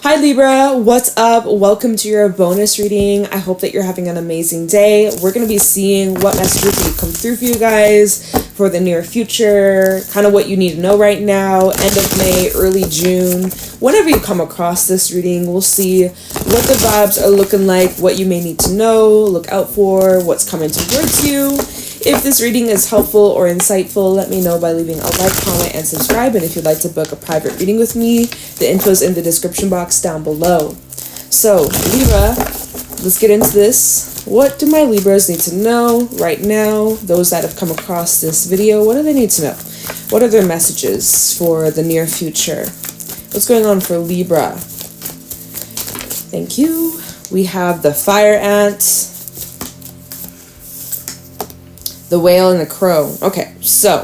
Hi Libra, what's up? Welcome to your bonus reading. I hope that you're having an amazing day. We're going to be seeing what messages will come through for you guys for the near future, kind of what you need to know right now, end of May, early June. Whenever you come across this reading, we'll see what the vibes are looking like, what you may need to know, look out for, what's coming towards you. If this reading is helpful or insightful, let me know by leaving a like, comment, and subscribe. And if you'd like to book a private reading with me, the info's in the description box down below. So, Libra, let's get into this. What do my Libras need to know right now? Those that have come across this video, what do they need to know? What are their messages for the near future? What's going on for Libra? Thank you. We have the fire ant, the whale, and the crow. Okay, so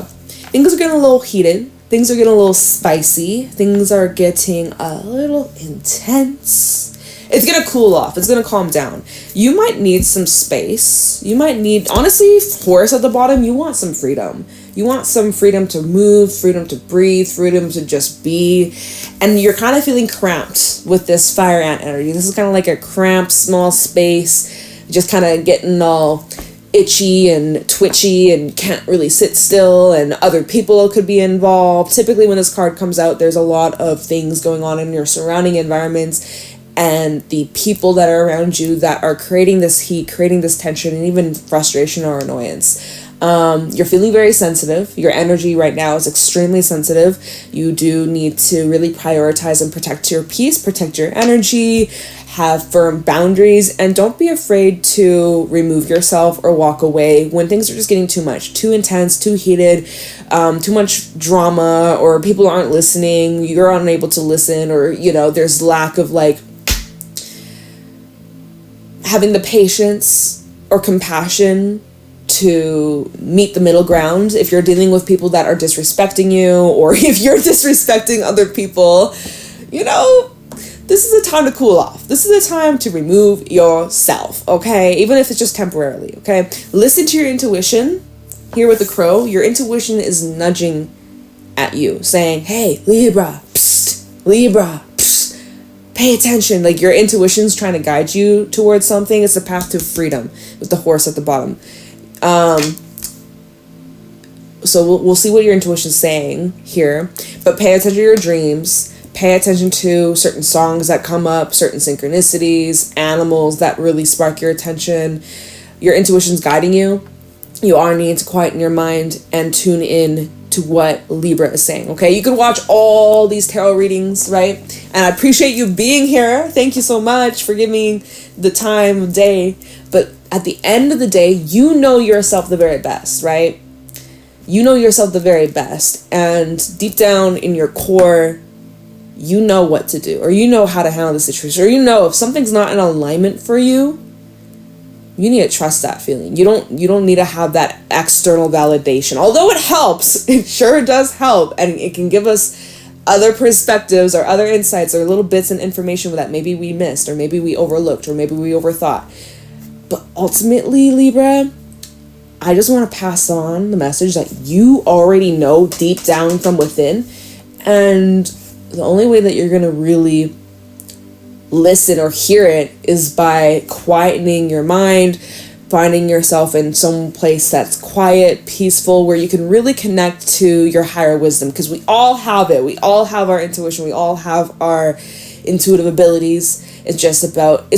things are getting a little heated. Things are getting a little spicy. Things are getting a little intense. It's going to cool off. It's going to calm down. You might need some space. You might need, honestly, Taurus at the bottom, you want some freedom. You want some freedom to move, freedom to breathe, freedom to just be. And you're kind of feeling cramped with this fire ant energy. This is kind of like a cramped, small space. Just kind of getting all itchy and twitchy and can't really sit still, and other people could be involved. Typically when this card comes out, there's a lot of things going on in your surrounding environments and the people that are around you that are creating this heat, creating this tension, and even frustration or annoyance. You're feeling very sensitive. Your energy right now is extremely sensitive. You do need to really prioritize and protect your peace, protect your energy, have firm boundaries, and don't be afraid to remove yourself or walk away when things are just getting too much, too intense, too heated, too much drama, or people aren't listening, you're unable to listen, or, you know, there's lack of like having the patience or compassion to meet the middle ground. If you're dealing with people that are disrespecting you, or if you're disrespecting other people, you know, this is a time to cool off. This is a time to remove yourself, okay? Even if it's just temporarily, okay? Listen to your intuition. Here with the crow, your intuition is nudging at you, saying, hey, Libra, psst, Libra, psst, pay attention. Like, your intuition's trying to guide you towards something. It's the path to freedom with the horse at the bottom. So we'll see what your intuition's saying here, but pay attention to your dreams. Pay attention to certain songs that come up, certain synchronicities, animals that really spark your attention. Your intuition's guiding you. You are needing to quieten your mind and tune in to what Libra is saying, okay? You can watch all these tarot readings, right? And I appreciate you being here. Thank you so much for giving me the time of day. But at the end of the day, you know yourself the very best, right? You know yourself the very best. And deep down in your core, you know what to do, or you know how to handle the situation, or you know if something's not in alignment for you, you need to trust that feeling. You don't need to have that external validation. Although it helps, it sure does help, and it can give us other perspectives or other insights or little bits and information that maybe we missed, or maybe we overlooked, or maybe we overthought. But ultimately, Libra, I just want to pass on the message that you already know deep down from within, and the only way that you're going to really listen or hear it is by quietening your mind, finding yourself in some place that's quiet, peaceful, where you can really connect to your higher wisdom, because we all have it. We all have our intuition. We all have our intuitive abilities. It's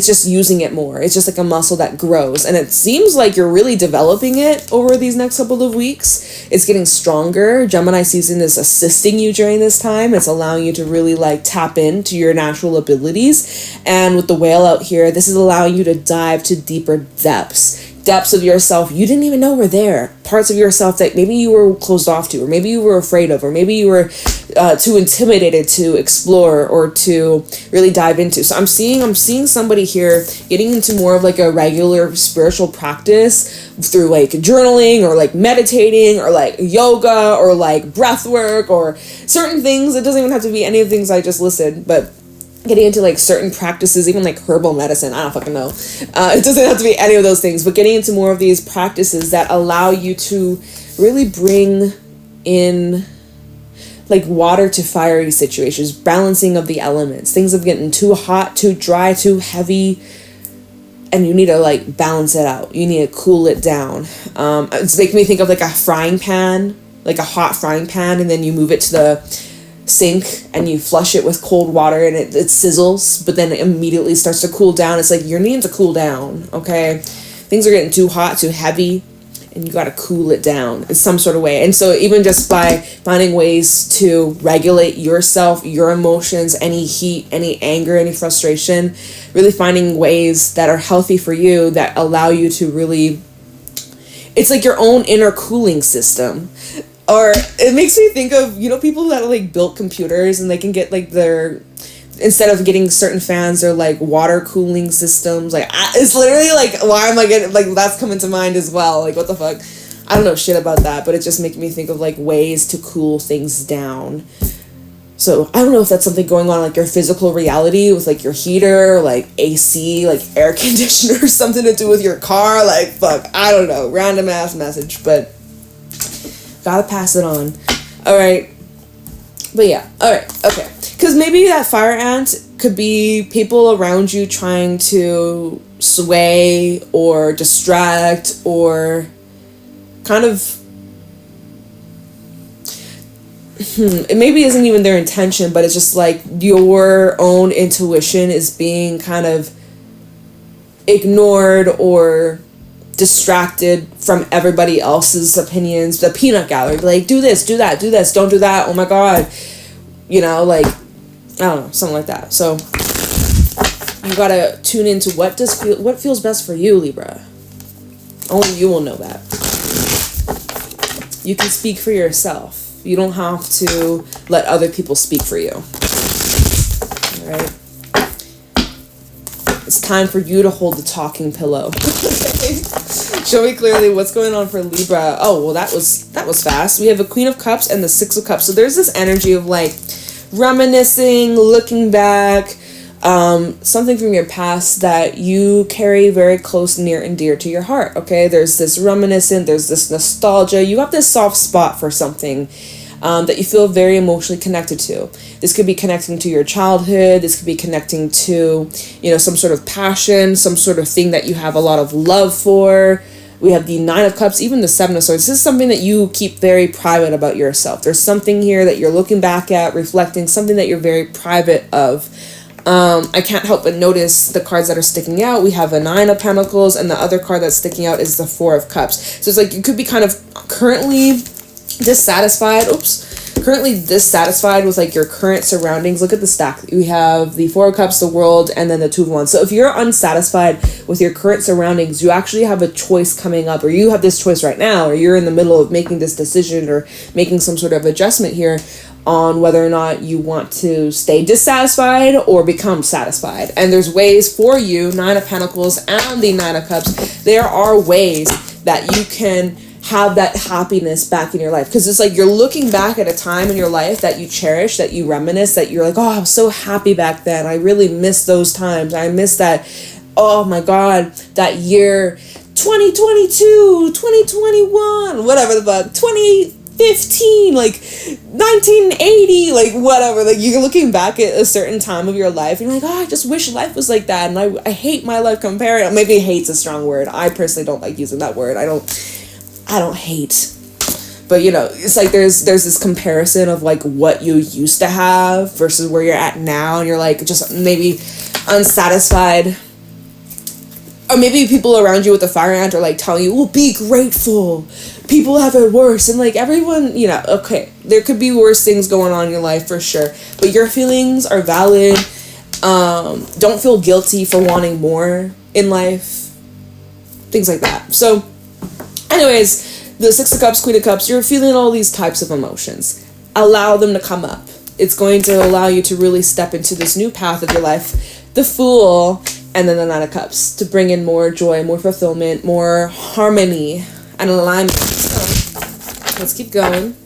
just using it more. It's just like a muscle that grows. And it seems like you're really developing it over these next couple of weeks. It's getting stronger. Gemini season is assisting you during this time. It's allowing you to really like tap into your natural abilities. And with the whale out here, this is allowing you to dive to deeper depths of yourself you didn't even know were there. Parts of yourself that maybe you were closed off to, or maybe you were afraid of, or maybe you were too intimidated to explore or to really dive into. So I'm seeing somebody here getting into more of like a regular spiritual practice through like journaling or like meditating or like yoga or like breath work or certain things. It doesn't even have to be any of the things I just listed, but getting into like certain practices, even like herbal medicine, I don't fucking know. It doesn't have to be any of those things, but getting into more of these practices that allow you to really bring in like water to fiery situations, balancing of the elements, things of getting too hot, too dry, too heavy, and you need to like balance it out. You need to cool it down. It's making me think of like a frying pan, like a hot frying pan, and then you move it to the sink and you flush it with cold water and it sizzles, but then it immediately starts to cool down. It's like you're needing to cool down, okay? Things are getting too hot, too heavy, and you got to cool it down in some sort of way. And so even just by finding ways to regulate yourself, your emotions, any heat, any anger, any frustration, really finding ways that are healthy for you that allow you to really, it's like your own inner cooling system. Or it makes me think of, you know, people that like built computers and they can get like their, instead of getting certain fans, they're like water cooling systems. Like, it's literally like, why am I getting, like, that's coming to mind as well. Like, what the fuck? I don't know shit about that, but it just makes me think of like ways to cool things down. So I don't know if that's something going on like your physical reality with like your heater, like AC, like air conditioner, something to do with your car. Like, fuck, I don't know. Random ass message, but gotta pass it on. All right. But yeah. All right. Okay. Because maybe that fire ant could be people around you trying to sway or distract or kind of, it maybe isn't even their intention, but it's just like your own intuition is being kind of ignored or distracted from everybody else's opinions. The peanut gallery, like, do this, do that, do this, don't do that, oh my god, you know, like, I don't know, something like that. So you gotta tune into what feels best for you, Libra. Only you will know that. You can speak for yourself. You don't have to let other people speak for you. All right. It's time for you to hold the talking pillow. Show me clearly what's going on for Libra. Oh, well, that was fast. We have a Queen of Cups and the Six of Cups. So there's this energy of like reminiscing, looking back, something from your past that you carry very close, near, and dear to your heart. Okay, there's this reminiscent, there's this nostalgia. You have this soft spot for something that you feel very emotionally connected to. This could be connecting to your childhood. This could be connecting to, you know, some sort of passion, some sort of thing that you have a lot of love for. We have the Nine of Cups, even the Seven of Swords. This is something that you keep very private about yourself. There's something here that you're looking back at, reflecting, something that you're very private of. I can't help but notice the cards that are sticking out. We have a Nine of Pentacles, and the other card that's sticking out is the Four of Cups. So it's like you could be kind of currently dissatisfied with like your current surroundings. Look at the stack. We have the Four of Cups, the World, and then the Two of Wands. So if you're unsatisfied with your current surroundings, you actually have a choice coming up, or you have this choice right now, or you're in the middle of making this decision or making some sort of adjustment here on whether or not you want to stay dissatisfied or become satisfied. And there's ways for you, Nine of Pentacles and the Nine of Cups, there are ways that you can have that happiness back in your life. Because it's like you're looking back at a time in your life that you cherish, that you reminisce, that you're like, oh, I was so happy back then. I really miss those times. I miss that. Oh my God, that year 2022, 2021, whatever the fuck, 2015, like 1980, like whatever. Like you're looking back at a certain time of your life and you're like, oh, I just wish life was like that. And I hate my life compared. Maybe hate's a strong word. I personally don't like using that word. I don't hate, but you know, it's like there's this comparison of like what you used to have versus where you're at now, and you're like just maybe unsatisfied, or maybe people around you with the fire ant are like telling you, well, be grateful, people have it worse, and like everyone, you know, okay, there could be worse things going on in your life for sure, but your feelings are valid. Don't feel guilty for wanting more in life, things like that. So anyways, the Six of Cups, Queen of Cups, you're feeling all these types of emotions. Allow them to come up. It's going to allow you to really step into this new path of your life. The Fool, and then the Nine of Cups, to bring in more joy, more fulfillment, more harmony, and alignment. So, let's keep going.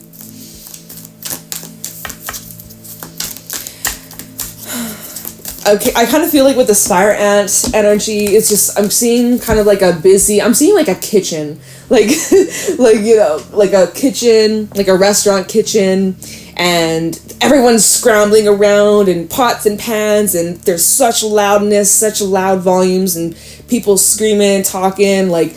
Okay, I kind of feel like with this fire ant energy, it's just, I'm seeing kind of like I'm seeing like a kitchen, like, like, you know, like a kitchen, like a restaurant kitchen, and everyone's scrambling around and pots and pans, and there's such loudness, such loud volumes, and people screaming, talking, like,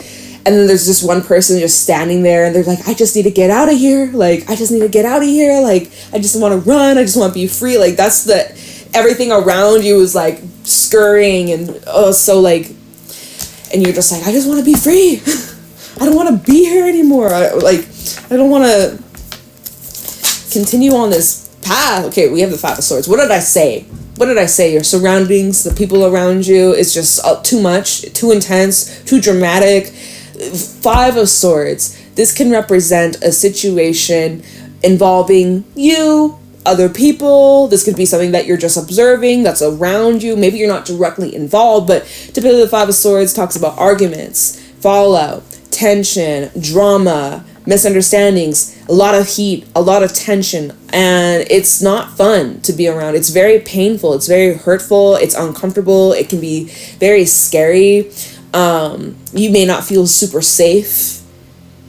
and then there's just one person just standing there, and they're like, I just need to get out of here, like, I just need to get out of here, like, I just want to run, I just want to be free, like, that's everything around you is like scurrying, and so like, and you're just like, I just want to be free. I don't want to be here anymore. I don't want to continue on this path. Okay, we have the Five of Swords. What did I say? Your surroundings, the people around you, is just too much, too intense, too dramatic. Five of Swords. This can represent a situation involving you, other people. This could be something that you're just observing, that's around you. Maybe you're not directly involved, but typically the Five of Swords talks about arguments, fallout, tension, drama, misunderstandings, a lot of heat, a lot of tension, and it's not fun to be around. It's very painful, it's very hurtful, it's uncomfortable, it can be very scary. You may not feel super safe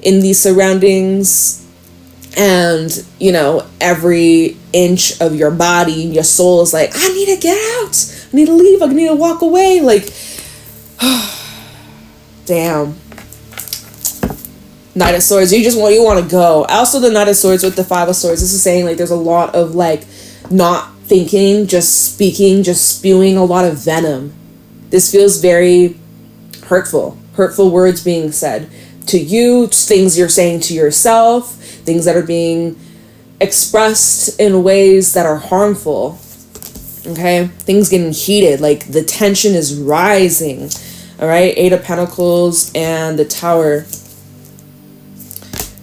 in these surroundings, and you know, every inch of your body, your soul is like, I need to get out, I need to leave, I need to walk away, like, damn. Knight of Swords, you want to go. Also, the Knight of Swords with the Five of Swords, this is saying like there's a lot of like not thinking, just speaking, just spewing a lot of venom. This feels very hurtful words being said to you, things you're saying to yourself, things that are being expressed in ways that are harmful. Okay, things getting heated, like the tension is rising. All right, Eight of Pentacles and the Tower.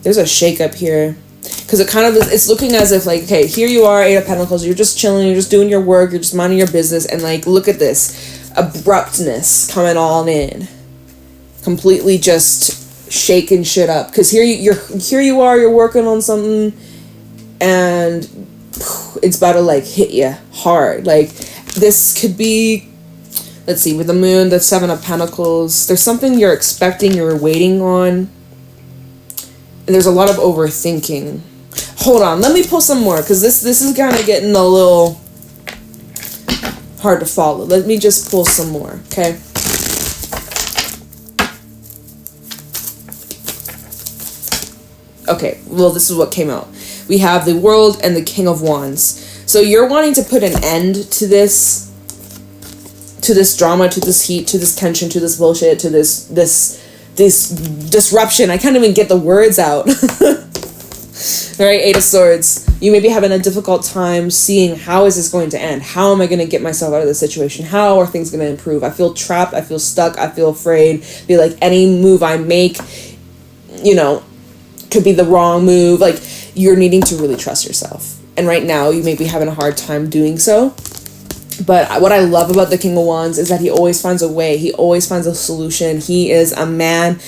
There's a shakeup here, because it kind of, it's looking as if like, okay, here you are, Eight of Pentacles, you're just chilling, you're just doing your work, you're just minding your business, and like, look at this abruptness coming all in, completely just shaking shit up. Because here you are, you're working on something, and it's about to like hit you hard. Like, this could be, let's see, with the Moon, the Seven of Pentacles, there's something you're expecting, you're waiting on. And there's a lot of overthinking. Hold on, let me pull some more, because this is kind of getting a little hard to follow. Let me just pull some more, okay? Okay, well, this is what came out. We have the World and the King of Wands. So you're wanting to put an end to this drama, to this heat, to this tension, to this bullshit, to this disruption. I can't even get the words out. All right, Eight of Swords. You may be having a difficult time seeing how is this going to end? How am I going to get myself out of this situation? How are things going to improve? I feel trapped. I feel stuck. I feel afraid. I feel like any move I make, you know, could be the wrong move. Like, you're needing to really trust yourself. And right now, you may be having a hard time doing so. But what I love about the King of Wands is that he always finds a way. He always finds a solution. He is a man.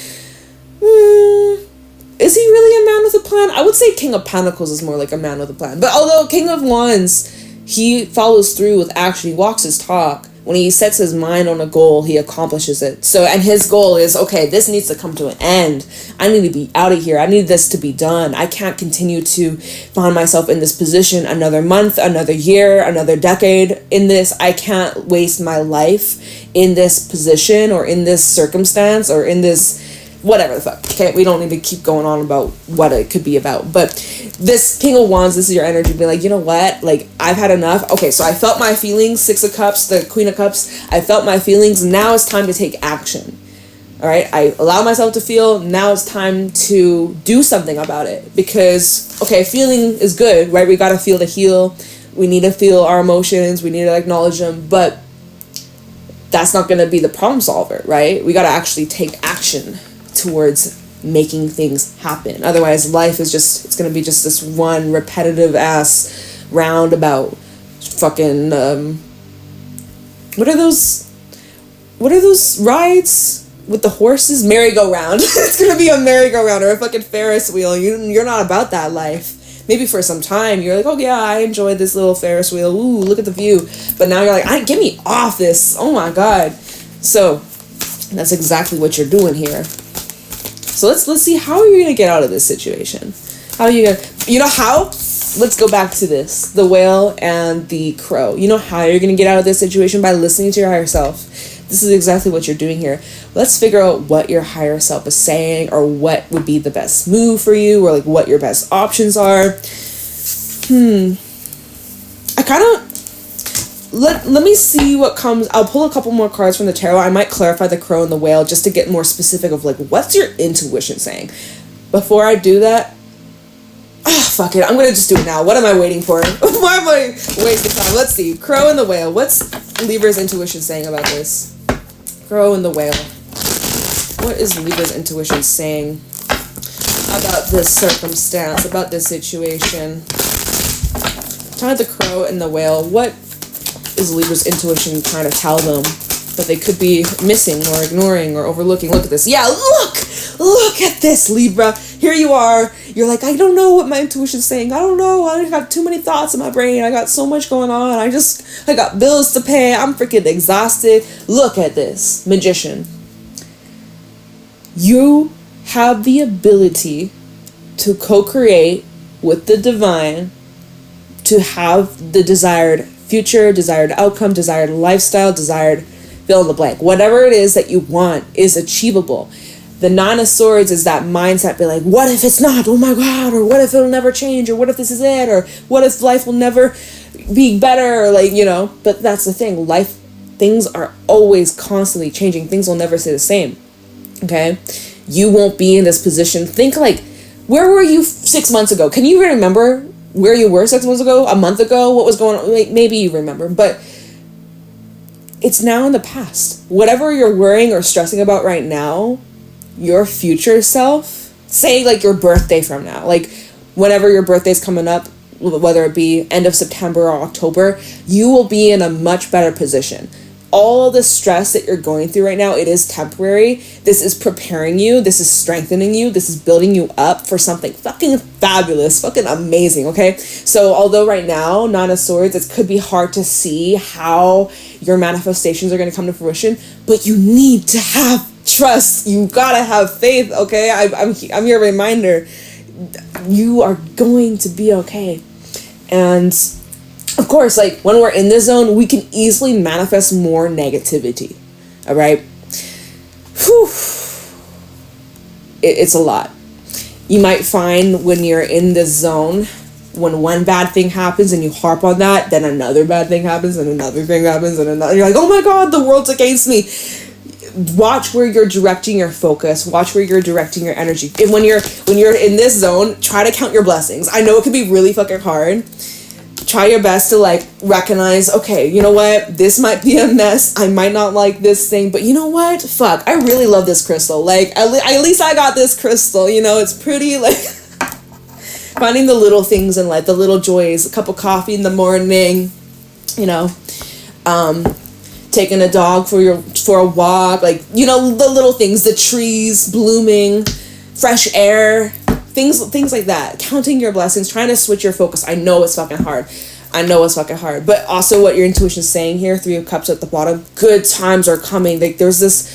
Is he really a man with a plan? I would say King of Pentacles is more like a man with a plan. But although King of Wands, he follows through with action. He walks his talk. When he sets his mind on a goal, he accomplishes it. So, and his goal is, okay, this needs to come to an end. I need to be out of here. I need this to be done. I can't continue to find myself in this position another month, another year, another decade in this. I can't waste my life in this position or in this circumstance or in this whatever the fuck. Okay, we don't need to keep going on about what it could be about. But this King of Wands, this is your energy. Be like, you know what? Like, I've had enough. Okay, so I felt my feelings. Six of Cups, the Queen of Cups. I felt my feelings. Now it's time to take action. All right, I allow myself to feel. Now it's time to do something about it. Because, okay, feeling is good, right? We got to feel to heal. We need to feel our emotions. We need to acknowledge them. But that's not going to be the problem solver, right? We got to actually take action towards making things happen. Otherwise, life is just, it's going to be just this one repetitive ass roundabout fucking, what are those rides with the horses? Merry-go-round. It's going to be a merry-go-round or a fucking Ferris wheel. You're not about that life. Maybe for some time you're like, oh yeah, I enjoyed this little Ferris wheel. Ooh, look at the view. But now you're like, get me off this. Oh my God. So that's exactly what you're doing here. So let's see, how are you going to get out of this situation? How are you going to, you know how? let's go back to this. The whale and the crow. You know how you're going to get out of this situation? By listening to your higher self. This is exactly what you're doing here. Let's figure out what your higher self is saying, or what would be the best move for you, or like what your best options are. I kind of... Let me see what comes. I'll pull a couple more cards from the tarot. I might clarify the crow and the whale just to get more specific of like, what's your intuition saying? Before I do that, fuck it, I'm gonna just do it now. What am I waiting for? Why am I wasting time? Let's see. Crow and the whale. What's Libra's intuition saying about this? Crow and the whale. What is Libra's intuition saying about this circumstance, about this situation? Time with the crow and the whale. What is Libra's intuition trying to tell them that they could be missing or ignoring or overlooking? Look at this. Yeah, look at this, Libra. Here you are. You're like, I don't know what my intuition's saying. I don't know. I have too many thoughts in my brain. I got so much going on. I got bills to pay. I'm freaking exhausted. Look at this, Magician. You have the ability to co-create with the divine, to have the desired future, desired outcome, desired lifestyle, desired fill in the blank. Whatever it is that you want is achievable. The Nine of Swords is that mindset, be like, what if it's not? Oh my God. Or what if it'll never change? Or what if this is it? Or what if life will never be better? Or like, you know, but that's the thing. Things are always constantly changing. Things will never stay the same. Okay? You won't be in this position. Think like, where were you 6 months ago? Can you remember where you were 6 months ago? A month ago? What was going on? Like, maybe you remember, but it's now in the past. Whatever you're worrying or stressing about right now, your future self, say like your birthday from now, like whenever your birthday's coming up, whether it be end of September or October, you will be in a much better position. All the stress that you're going through right now, it is temporary. This is preparing you. This is strengthening you. This is building you up for something fucking fabulous, fucking amazing, okay? So although right now, Nine of Swords, it could be hard to see how your manifestations are going to come to fruition, but you need to have trust. You gotta have faith, okay? I'm your reminder. You are going to be okay. And of course, like when we're in this zone, we can easily manifest more negativity. All right. Whew. It's a lot. You might find when you're in this zone, when one bad thing happens and you harp on that, then another bad thing happens and another thing happens and another. You're like, oh my God, the world's against me. Watch where you're directing your focus. Watch where you're directing your energy. And when you're in this zone, try to count your blessings. I know it can be really fucking hard. Try your best to like recognize, okay, you know what? This might be a mess. I might not like this thing, but you know what? Fuck, I really love this crystal. Like, at least I got this crystal. You know, it's pretty, like, finding the little things in life, the little joys, a cup of coffee in the morning, you know, taking a dog for a walk, like, you know, the little things, the trees blooming, fresh air, things like that. Counting your blessings, trying to switch your focus. I know it's fucking hard. But also what your intuition is saying here, Three of Cups at the bottom, good times are coming. Like there's this,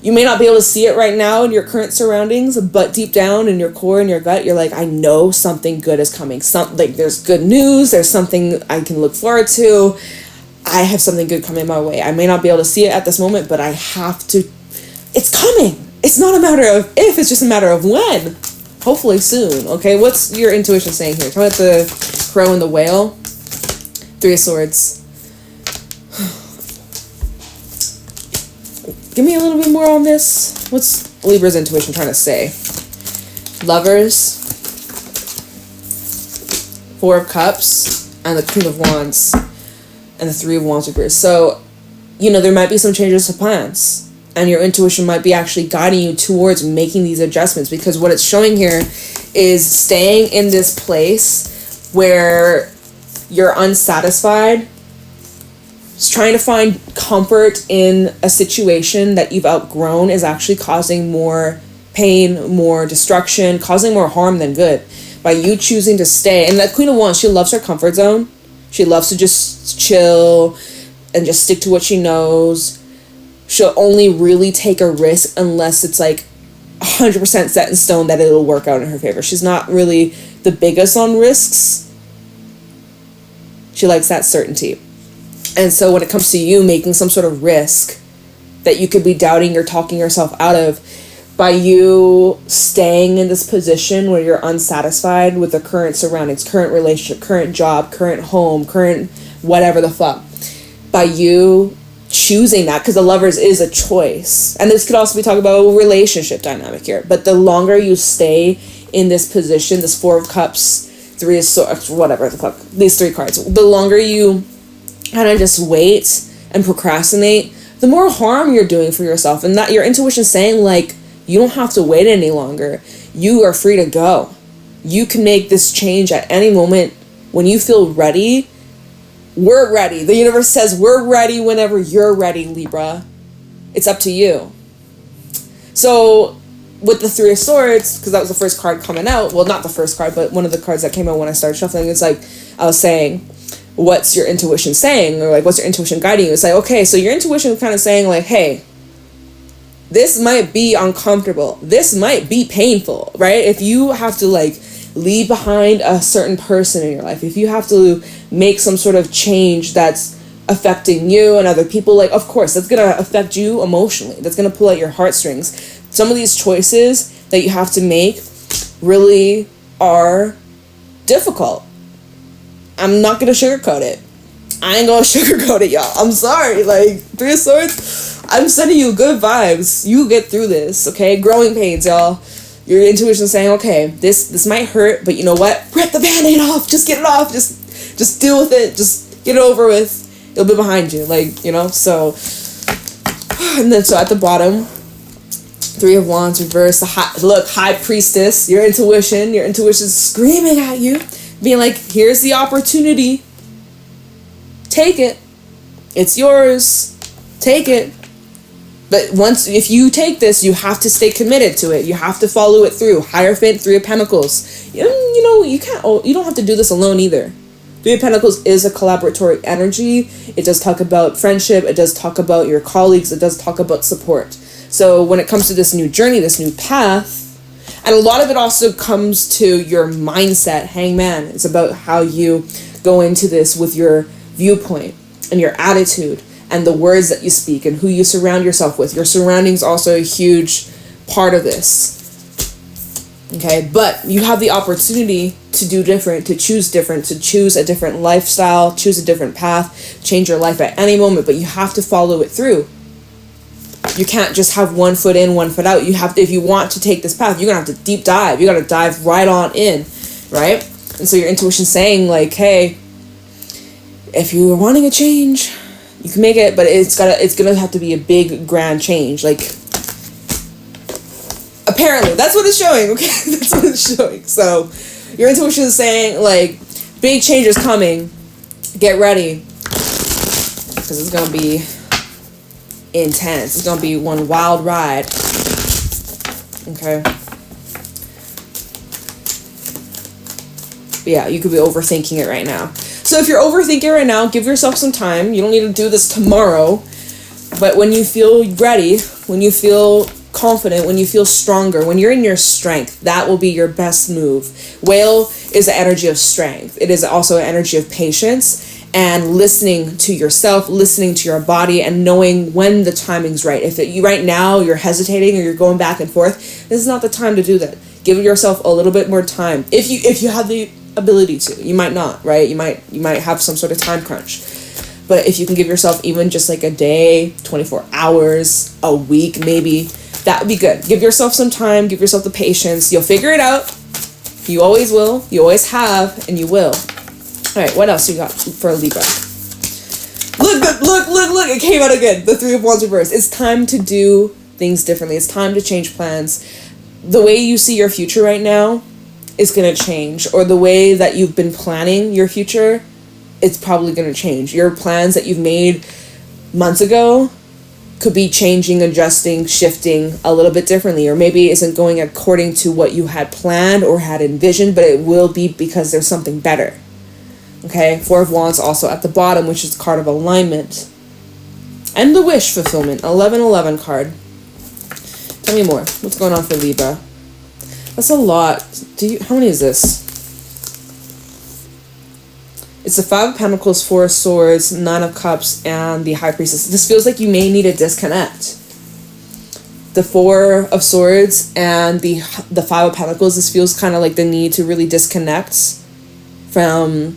you may not be able to see it right now in your current surroundings, but deep down in your core, in your gut, you're like, I know something good is coming. Like there's good news. There's something I can look forward to. I have something good coming my way. I may not be able to see it at this moment, but I have to. It's coming. It's not a matter of if, it's just a matter of when. Hopefully soon, okay? What's your intuition saying here? Talk about the crow and the whale. Three of Swords. Give me a little bit more on this. What's Libra's intuition trying to say? Lovers. Four of Cups. And the Queen of Wands. And the Three of Wands reversed. So, you know, there might be some changes to plans. And your intuition might be actually guiding you towards making these adjustments, because what it's showing here is staying in this place where you're unsatisfied, just trying to find comfort in a situation that you've outgrown is actually causing more pain, more destruction, causing more harm than good. By you choosing to stay, and that Queen of Wands, she loves her comfort zone. She loves to just chill and just stick to what she knows. She'll only really take a risk unless it's like 100% set in stone that it'll work out in her favor. She's not really the biggest on risks. She likes that certainty. And so when it comes to you making some sort of risk that you could be doubting or talking yourself out of, by you staying in this position where you're unsatisfied with the current surroundings, current relationship, current job, current home, current whatever the fuck, by you choosing that, because the Lovers is a choice. And this could also be talking about a relationship dynamic here. But the longer you stay in this position, this Four of Cups, Three of Swords, whatever the fuck, these three cards, the longer you kind of just wait and procrastinate, the more harm you're doing for yourself. And that your intuition saying, like, you don't have to wait any longer. You are free to go. You can make this change at any moment when you feel ready. We're ready. The universe says we're ready whenever you're ready, Libra. It's up to you. So with the Three of Swords, because that was the first card coming out, well, not the first card, but one of the cards that came out when I started shuffling, it's like I was saying, what's your intuition saying? Or like, what's your intuition guiding you? It's like, okay, so your intuition is kind of saying like, hey, this might be uncomfortable. This might be painful, right? If you have to like leave behind a certain person in your life, if you have to make some sort of change that's affecting you and other people, like, of course, that's going to affect you emotionally. That's going to pull at your heartstrings. Some of these choices that you have to make really are difficult. I'm not going to sugarcoat it. I ain't going to sugarcoat it, y'all. I'm sorry. Like, Three of Swords, I'm sending you good vibes. You get through this, okay? Growing pains, y'all. Your intuition saying, okay, this might hurt, but you know what? Rip the Band-Aid off. Just get it off. Just deal with it. Just get it over with. It'll be behind you. Like, you know, so. And then so at the bottom, Three of Wands reverse. High Priestess. Your intuition's screaming at you. Being like, here's the opportunity. Take it. It's yours. Take it. But if you take this, you have to stay committed to it. You have to follow it through. Hierophant, Three of Pentacles. You know, you don't have to do this alone either. Three of Pentacles is a collaboratory energy. It does talk about friendship. It does talk about your colleagues. It does talk about support. So when it comes to this new journey, this new path, and a lot of it also comes to your mindset, Hangman. It's about how you go into this with your viewpoint and your attitude and the words that you speak and who you surround yourself with. Your surroundings also a huge part of this. Okay, but you have the opportunity to do different, to choose a different lifestyle, choose a different path, change your life at any moment, but you have to follow it through. You can't just have one foot in, one foot out. You have to, if you want to take this path, you're going to have to deep dive. You got to dive right on in, right? And so your intuition's saying like, hey, if you're wanting a change, you can make it, but it's going to have to be a big, grand change. Like, apparently, that's what it's showing, okay? That's what it's showing. So, your intuition is saying, like, big change is coming. Get ready. Because it's going to be intense. It's going to be one wild ride. Okay? But yeah, you could be overthinking it right now. So if you're overthinking right now, give yourself some time. You don't need to do this tomorrow. But when you feel ready, when you feel confident, when you feel stronger, when you're in your strength, that will be your best move. Whale is an energy of strength. It is also an energy of patience and listening to yourself, listening to your body, and knowing when the timing's right. If you right now you're hesitating or you're going back and forth, this is not the time to do that. Give yourself a little bit more time. If you have the ability to, you might not, right? You might have some sort of time crunch. But if you can give yourself even just like a day, 24 hours, a week maybe, that would be good. Give yourself some time, give yourself the patience. You'll figure it out. You always will. You always have, and you will. All right, what else you got for Libra? Look, it came out again. The Three of Wands reverse. It's time to do things differently. It's time to change plans. The way you see your future right now is going to change, or the way that you've been planning your future, it's probably going to change. Your plans that you've made months ago could be changing, adjusting, shifting a little bit differently, or maybe isn't going according to what you had planned or had envisioned, but it will be because there's something better. Okay, Four of Wands also at the bottom, which is card of alignment. And the wish fulfillment, 1111 card. Tell me more. What's going on for Libra? That's a lot. How many is this? It's the Five of Pentacles, Four of Swords, Nine of Cups, and the High Priestess. This feels like you may need a disconnect. The Four of Swords and the Five of Pentacles, this feels kind of like the need to really disconnect from,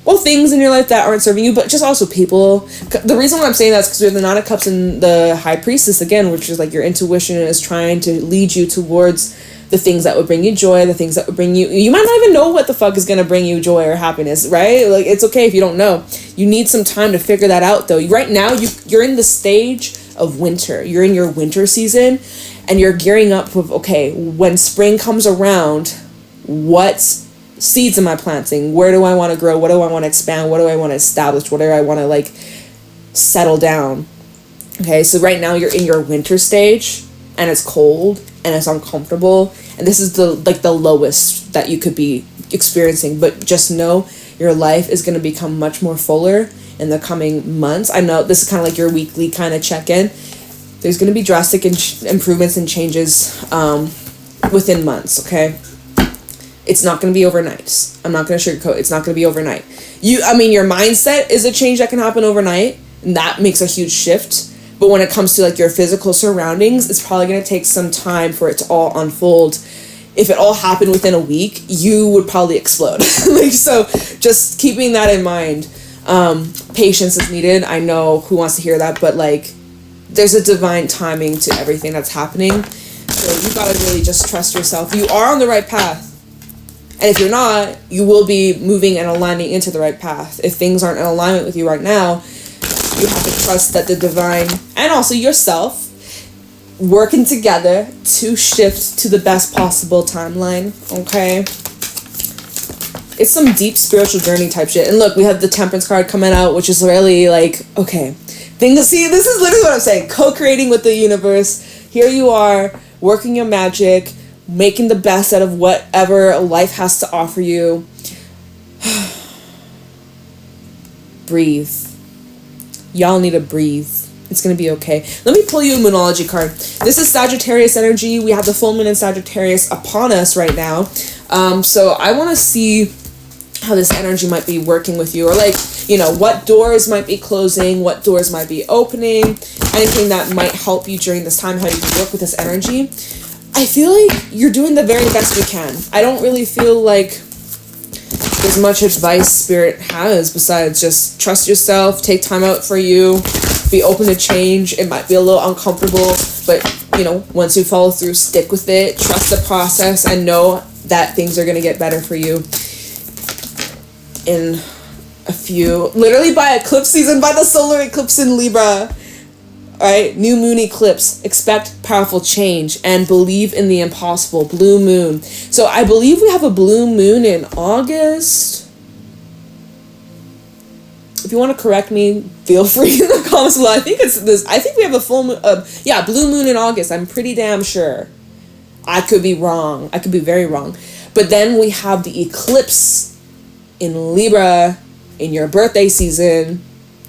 well, things in your life that aren't serving you, but just also people. The reason why I'm saying that is because we have the Nine of Cups and the High Priestess again, which is like your intuition is trying to lead you towards the things that would bring you joy, the things that would bring you might not even know what the fuck is going to bring you joy or happiness, right? Like, it's okay if you don't know. You need some time to figure that out, though. Right now, you're in the stage of winter. You're in your winter season, and you're gearing up with, okay, when spring comes around, what seeds am I planting? Where do I want to grow? What do I want to expand? What do I want to establish? What do I want to, like, settle down? Okay, so right now you're in your winter stage, and it's cold, and it's uncomfortable, and this is the lowest that you could be experiencing. But just know your life is going to become much more fuller in the coming months. I know this is kind of like your weekly kind of check-in. There's going to be drastic improvements and changes within months, okay? It's not going to be overnight. I'm not going to sugarcoat. It's not going to be overnight. Your mindset is a change that can happen overnight, and that makes a huge shift. But when it comes to like your physical surroundings, it's probably going to take some time for it to all unfold. If it all happened within a week, you would probably explode. So just keeping that in mind, patience is needed. I know who wants to hear that, but like there's a divine timing to everything that's happening. So you got to really just trust yourself. You are on the right path. And if you're not, you will be moving and aligning into the right path. If things aren't in alignment with you right now, you have to trust that the divine and also yourself working together to shift to the best possible timeline, okay? It's some deep spiritual journey type shit. And look, we have the Temperance card coming out, which is really like, okay. This is literally what I'm saying. Co-creating with the universe. Here you are, working your magic, making the best out of whatever life has to offer you. Breathe. Y'all need to breathe. It's going to be okay. Let me pull you a Moonology card. This is Sagittarius energy. We have the full moon in Sagittarius upon us right now. So I want to see how this energy might be working with you. Or like, what doors might be closing, what doors might be opening. Anything that might help you during this time, how you can work with this energy. I feel like you're doing the very best you can. I don't really feel like there's much advice Spirit has besides just trust yourself, take time out for you, be open to change. It might be a little uncomfortable, but once you follow through, stick with it, trust the process, and know that things are going to get better for you in a few, literally by eclipse season, by the solar eclipse in Libra. Alright, new moon eclipse. Expect powerful change and believe in the impossible. Blue moon. So I believe we have a blue moon in August. If you want to correct me, feel free in the comments below. I think it's this. I think we have a full moon. Blue moon in August. I'm pretty damn sure. I could be wrong. I could be very wrong. But then we have the eclipse in Libra in your birthday season.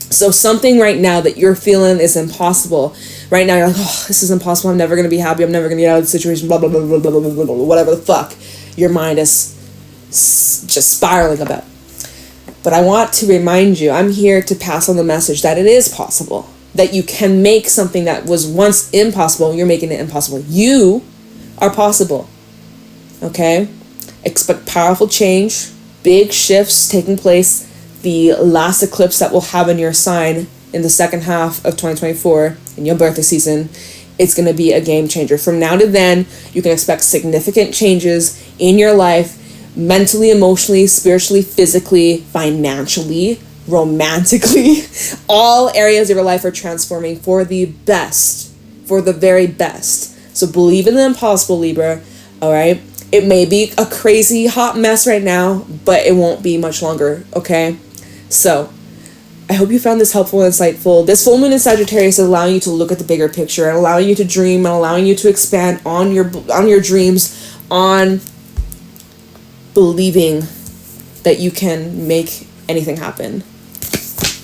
So something right now that you're feeling is impossible. Right now you're like, oh, this is impossible. I'm never going to be happy. I'm never going to get out of the situation. Blah, blah, blah, blah, blah, blah, blah, blah, whatever the fuck your mind is just spiraling about. But I want to remind you, I'm here to pass on the message that it is possible. That you can make something that was once impossible. You're making it impossible. You are possible. Okay? Expect powerful change. Big shifts taking place. The last eclipse that we'll have in your sign in the second half of 2024 in your birthday season, it's going to be a game changer. From now to then, you can expect significant changes in your life, mentally, emotionally, spiritually, physically, financially, romantically. All areas of your life are transforming for the best, for the very best. So believe in the impossible, Libra, all right? It may be a crazy hot mess right now, but it won't be much longer, okay? So, I hope you found this helpful and insightful. This full moon in Sagittarius is allowing you to look at the bigger picture and allowing you to dream and allowing you to expand on your dreams, on believing that you can make anything happen.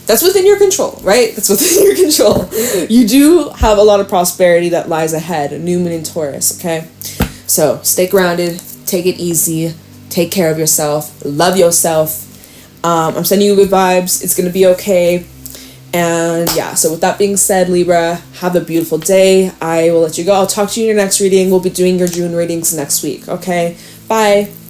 That's within your control, right? That's within your control. You do have a lot of prosperity that lies ahead. New moon in Taurus, okay? So, stay grounded, take it easy, take care of yourself, love yourself. I'm sending you good vibes. It's going to be okay. And yeah, so with that being said, Libra, have a beautiful day. I will let you go. I'll talk to you in your next reading. We'll be doing your June readings next week. Okay, bye.